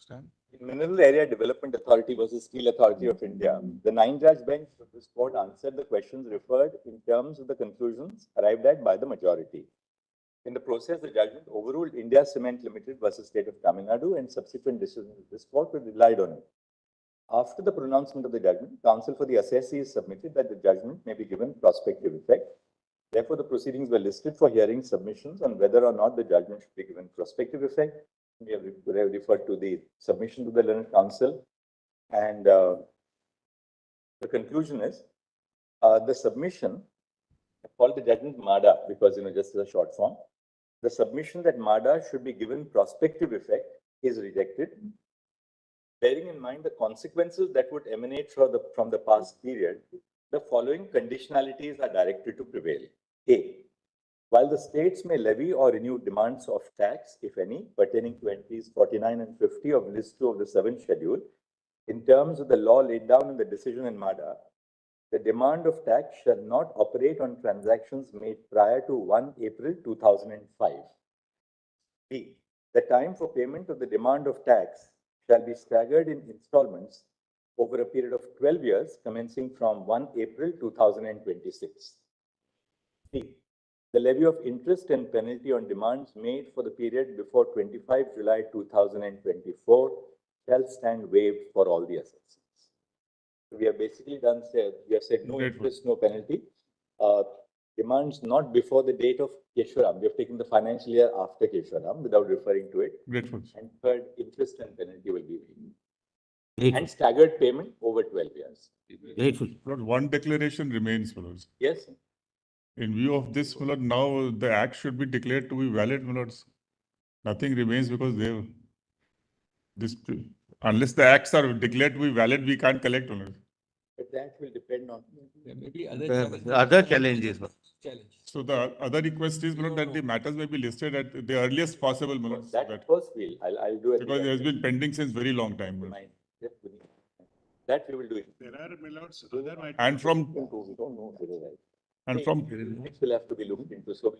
In Mineral Area Development Authority versus Steel Authority of India, the 9-judge bench of this court answered the questions referred in terms of the conclusions arrived at by the majority. In the process, the judgment overruled India Cement Limited versus State of Tamil Nadu, and subsequent decisions of this court were relied on it. After the pronouncement of the judgment, counsel for the assessees submitted that the judgment may be given prospective effect. Therefore, the proceedings were listed for hearing submissions on whether or not the judgment should be given prospective effect. We have referred to the submission to the learned counsel, and the conclusion is the submission. I called the judgment MADA because just as a short form. The submission that MADA should be given prospective effect is rejected, bearing in mind the consequences that would emanate from the past period. The following conditionalities are directed to prevail. A. While the states may levy or renew demands of tax, if any, pertaining to entries 49 and 50 of List 2 of the 7th schedule, in terms of the law laid down in the decision in MADA, the demand of tax shall not operate on transactions made prior to 1 April 2005. B. The time for payment of the demand of tax shall be staggered in installments over a period of 12 years, commencing from 1 April 2026. C. The levy of interest and penalty on demands made for the period before 25 July 2024 shall stand waived for all the assets. We have basically we have said no interest, no penalty. Demands not before the date of Keshwaram. We have taken the financial year after Keshwaram without referring to it. Grateful. And third, interest and penalty will be waived. And staggered payment over 12 years. Grateful. But one declaration remains, Milords. Yes. In view of this, Milord, now the act should be declared to be valid, Milords. Nothing remains because unless the acts are declared to be valid, we can't collect, Milord. But that will depend on maybe other challenges. So the other request is, Milord, that the matters may be listed at the earliest possible, Milord. That first I'll do it. Because it has been pending since very long time, Milord. That we will do it. There are Milords, other matters. And from We don't know whether right. and from Next will have to be looked into. So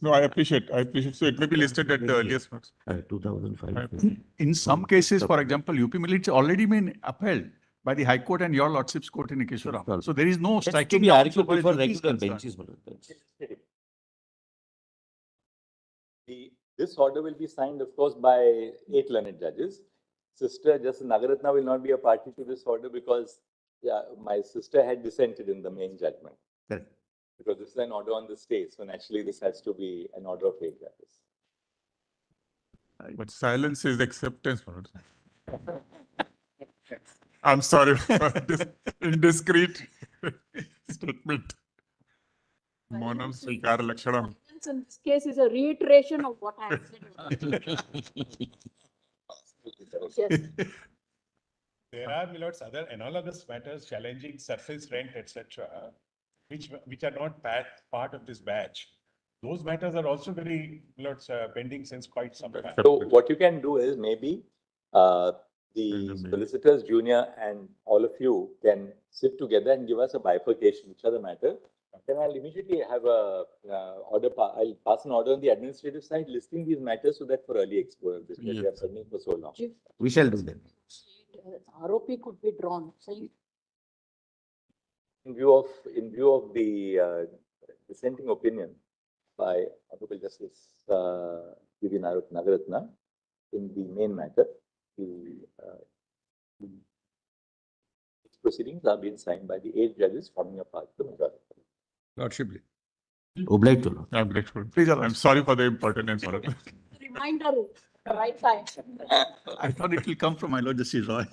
no, I appreciate. So it may be listed at the earliest. 2005. In some cases, for example, UP Mill, it's already been upheld by the High Court and your Lordship's Court in Ekeshwaram. So there is no That's to striking be down argued so far as before UP is regular concerned. benches. This order will be signed, of course, by 8 learned judges. Sister Justice Nagaratna will not be a party to this order because my sister had dissented in the main judgment. Correct. Because this is an order on the stay, so naturally this has to be an order of 8 judges. But silence is acceptance, Milord. I'm sorry for this indiscreet statement. Monam Svikar Lakshanam. In this case is a reiteration of what I have said. Yes. There are, Milords, other analogous matters challenging surface rent, etc., which are not part of this batch. Those matters are also very, Milords, pending since quite some time. So what you can do is maybe the solicitors junior and all of you can sit together and give us a bifurcation, which are the matters. Then I'll immediately have a I'll pass an order on the administrative side listing these matters so that for early exposure, because we are pending for so long. We shall do that. ROP could be drawn. So In view of the dissenting opinion by Honorable Justice P.V. Nagaratna in the main matter, the proceedings are being signed by the 8 judges forming a part of the majority. Lordship. Obliged to Lord. I'm grateful. Please, I'm sorry for the impertinence. reminder, right time. I thought it will come from my Lord Justice Roy.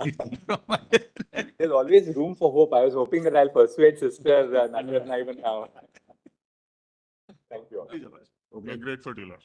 There's always room for hope. I was hoping that I'll persuade Sister Nagaratna even now. Thank you. We're grateful to you, Lord.